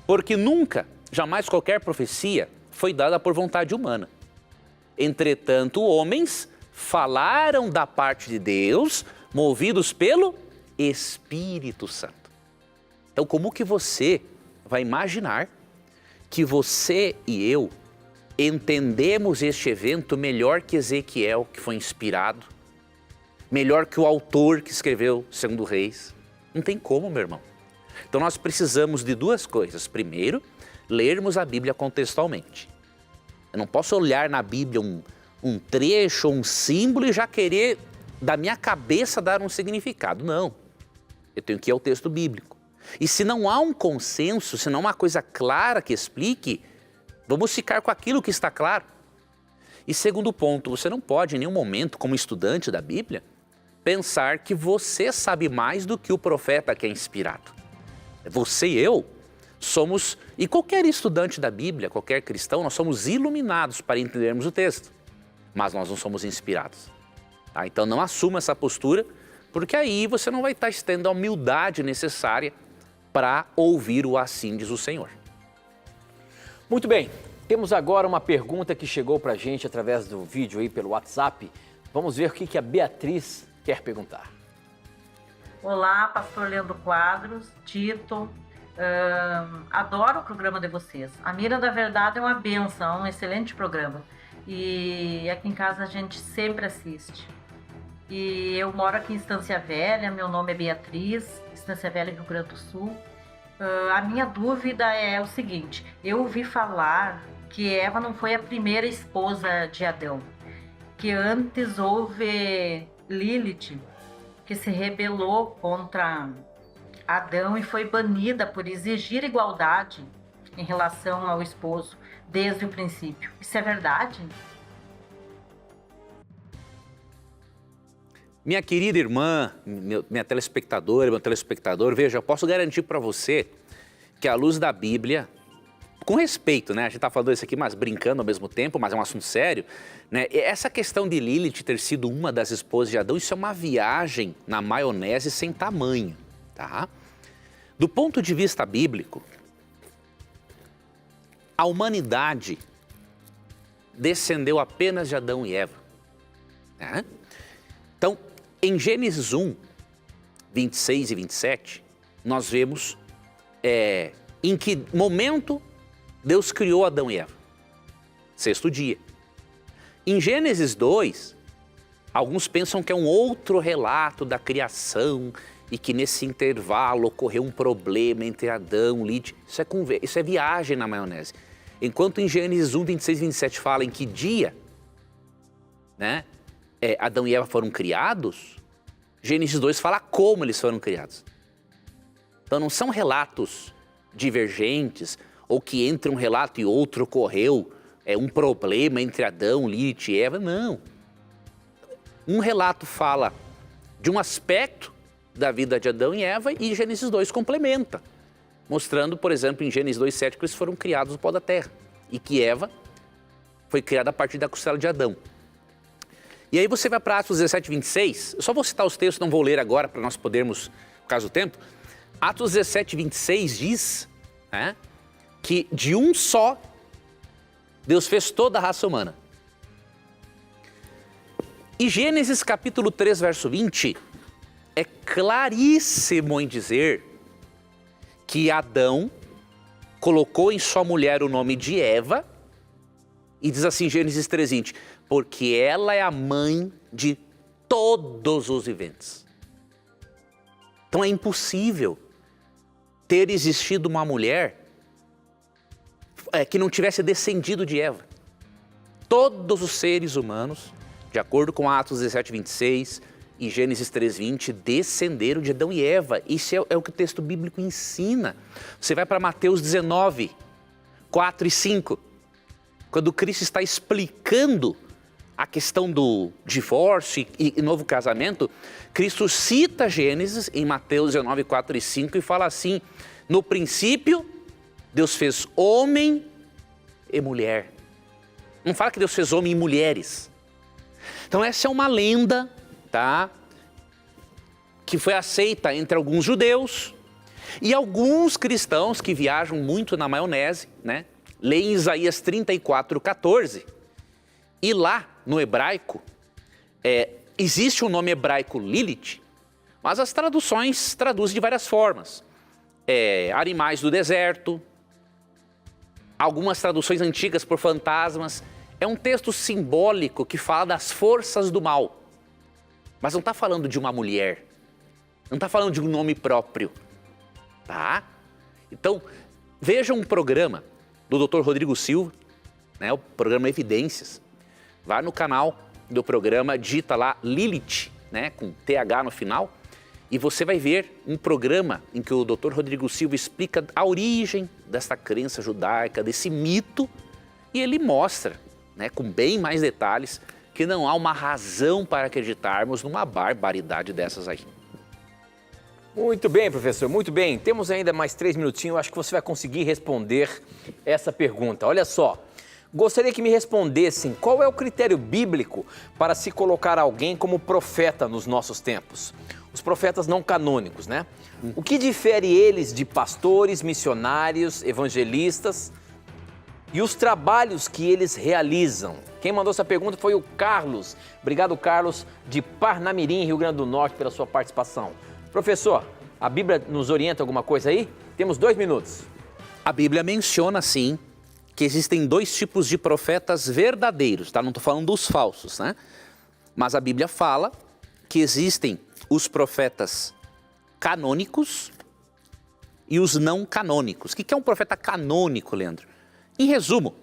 Porque nunca, jamais qualquer profecia foi dada por vontade humana. Entretanto, homens falaram da parte de Deus, movidos pelo Espírito Santo. Então, como que você vai imaginar que você e eu entendemos este evento melhor que Ezequiel, que foi inspirado, melhor que o autor que escreveu 2 Reis? Não tem como, meu irmão. Então nós precisamos de 2 coisas. Primeiro, lermos a Bíblia contextualmente. Eu não posso olhar na Bíblia um trecho, um símbolo e já querer da minha cabeça dar um significado. Não. Eu tenho que ir ao texto bíblico. E se não há um consenso, se não há uma coisa clara que explique, vamos ficar com aquilo que está claro. E segundo ponto, você não pode em nenhum momento, como estudante da Bíblia, pensar que você sabe mais do que o profeta que é inspirado. Você e eu somos, e qualquer estudante da Bíblia, qualquer cristão, nós somos iluminados para entendermos o texto, mas nós não somos inspirados. Tá? Então não assuma essa postura, porque aí você não vai estar tendo a humildade necessária para ouvir o assim diz o Senhor. Muito bem, temos agora uma pergunta que chegou para a gente através do vídeo aí pelo WhatsApp. Vamos ver o que a Beatriz quer perguntar. Olá, pastor Leandro Quadros, Tito, adoro o programa de vocês. A Mira da Verdade é uma bênção, um excelente programa. E aqui em casa a gente sempre assiste. E eu moro aqui em Estância Velha, meu nome é Beatriz, Estância Velha, Rio Grande do Sul. A minha dúvida é o seguinte, eu ouvi falar que Eva não foi a primeira esposa de Adão, que antes houve Lilith, que se rebelou contra Adão e foi banida por exigir igualdade em relação ao esposo desde o princípio. Isso é verdade? Minha querida irmã, minha telespectadora, meu telespectador, veja, eu posso garantir para você que à luz da Bíblia, com respeito, né? A gente está falando isso aqui, mas brincando ao mesmo tempo, mas é um assunto sério, né? Essa questão de Lilith ter sido uma das esposas de Adão, isso é uma viagem na maionese sem tamanho, tá? Do ponto de vista bíblico, a humanidade descendeu apenas de Adão e Eva, né? Então, em Gênesis 1, 26 e 27, nós vemos em que momento Deus criou Adão e Eva. Sexto dia. Em Gênesis 2, alguns pensam que é um outro relato da criação e que nesse intervalo ocorreu um problema entre Adão e Lilith. Isso é viagem na maionese. Enquanto em Gênesis 1, 26 e 27 fala em que dia, né? Adão e Eva foram criados, Gênesis 2 fala como eles foram criados. Então não são relatos divergentes ou que entre um relato e outro ocorreu um problema entre Adão, Lilith e Eva, não. Um relato fala de um aspecto da vida de Adão e Eva e Gênesis 2 complementa, mostrando, por exemplo, em Gênesis 2,7 que eles foram criados no pó da terra e que Eva foi criada a partir da costela de Adão. E aí você vai para Atos 17, 26, eu só vou citar os textos, não vou ler agora para nós podermos, por causa do tempo. Atos 17, 26 diz, né, que de um só Deus fez toda a raça humana. E Gênesis capítulo 3, verso 20, é claríssimo em dizer que Adão colocou em sua mulher o nome de Eva, e diz assim, Gênesis 3, 20, porque ela é a mãe de todos os viventes. Então é impossível ter existido uma mulher que não tivesse descendido de Eva. Todos os seres humanos, de acordo com Atos 17, 26 e Gênesis 3, 20, descenderam de Adão e Eva. Isso é o que o texto bíblico ensina. Você vai para Mateus 19, 4 e 5, quando Cristo está explicando a questão do divórcio e novo casamento, Cristo cita Gênesis em Mateus 19, 4 e 5 e fala assim, no princípio, Deus fez homem e mulher. Não fala que Deus fez homem e mulheres. Então essa é uma lenda, tá? Que foi aceita entre alguns judeus e alguns cristãos que viajam muito na maionese, né? Leem Isaías 34, 14 e lá no hebraico, existe o nome hebraico Lilith, mas as traduções traduzem de várias formas. Animais do deserto, algumas traduções antigas por fantasmas. É um texto simbólico que fala das forças do mal, mas não está falando de uma mulher, não está falando de um nome próprio, tá? Então, veja um programa do Dr. Rodrigo Silva, né, o programa Evidências. Vá no canal do programa, digita lá Lilith, né, com TH no final, e você vai ver um programa em que o Dr. Rodrigo Silva explica a origem dessa crença judaica, desse mito, e ele mostra, né, com bem mais detalhes, que não há uma razão para acreditarmos numa barbaridade dessas aí. Muito bem, professor, muito bem. Temos ainda mais 3 minutinhos, acho que você vai conseguir responder essa pergunta. Olha só. Gostaria que me respondessem qual é o critério bíblico para se colocar alguém como profeta nos nossos tempos. Os profetas não canônicos, né? O que difere eles de pastores, missionários, evangelistas e os trabalhos que eles realizam? Quem mandou essa pergunta foi o Carlos. Obrigado, Carlos, de Parnamirim, Rio Grande do Norte, pela sua participação. Professor, a Bíblia nos orienta alguma coisa aí? Temos 2 minutos. A Bíblia menciona, sim, que existem 2 tipos de profetas verdadeiros, tá? Não estou falando dos falsos, né? Mas a Bíblia fala que existem os profetas canônicos e os não canônicos. O que é um profeta canônico, Leandro? Em resumo,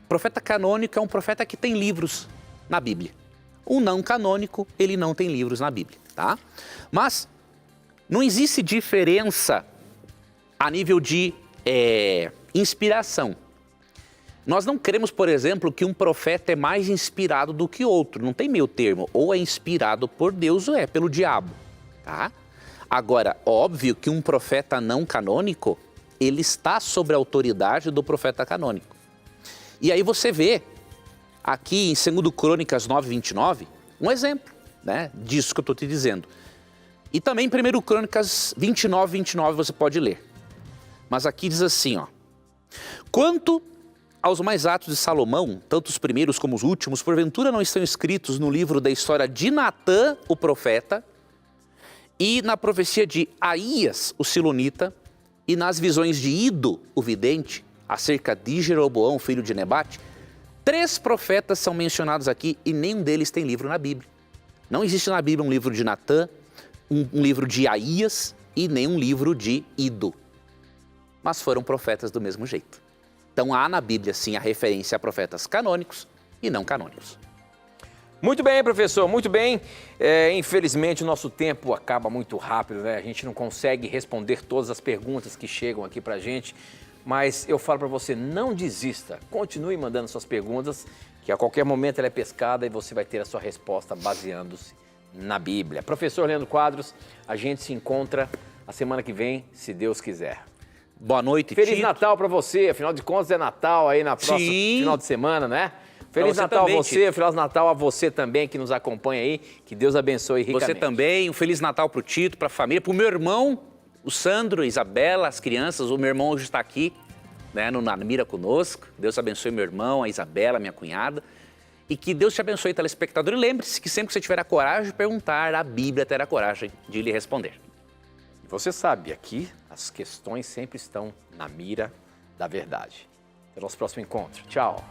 profeta canônico é um profeta que tem livros na Bíblia. O não canônico, ele não tem livros na Bíblia, tá? Mas Não existe diferença a nível de inspiração. Nós não cremos, por exemplo, que um profeta é mais inspirado do que outro. Não tem meio termo. Ou é inspirado por Deus ou é pelo diabo. Tá? Agora, óbvio que um profeta não canônico, ele está sob a autoridade do profeta canônico. E aí você vê aqui em 2 Crônicas 9:29, um exemplo, né, disso que eu estou te dizendo. E também em 1 Crônicas 29:29 você pode ler. Mas aqui diz assim, ó. Quanto aos mais atos de Salomão, tanto os primeiros como os últimos, porventura não estão escritos no livro da história de Natã, o profeta, e na profecia de Aías, o silonita, e nas visões de Ido, o vidente, acerca de Jeroboão, filho de Nebate. 3 profetas são mencionados aqui e nenhum deles tem livro na Bíblia. Não existe na Bíblia um livro de Natã, um livro de Aías e nenhum livro de Ido. Mas foram profetas do mesmo jeito. Então há na Bíblia, sim, a referência a profetas canônicos e não canônicos. Muito bem, professor, muito bem. Infelizmente, o nosso tempo acaba muito rápido, né? A gente não consegue responder todas as perguntas que chegam aqui pra gente. Mas eu falo para você, não desista. Continue mandando suas perguntas, que a qualquer momento ela é pescada e você vai ter a sua resposta baseando-se na Bíblia. Professor Leandro Quadros, a gente se encontra a semana que vem, se Deus quiser. Boa noite, Feliz Tito. Natal para você, afinal de contas é Natal aí na próxima final de semana, né? Feliz você Natal também, a você, Tito. Feliz Natal a você também que nos acompanha aí, que Deus abençoe ricamente. Você também, um Feliz Natal para o Tito, para a família, para o meu irmão, o Sandro, a Isabela, as crianças. O meu irmão hoje está aqui, né, na mira conosco. Deus abençoe meu irmão, a Isabela, minha cunhada. E que Deus te abençoe, telespectador. E lembre-se que sempre que você tiver a coragem de perguntar, a Bíblia terá coragem de lhe responder. E você sabe, aqui as questões sempre estão na mira da verdade. Até o nosso próximo encontro. Tchau.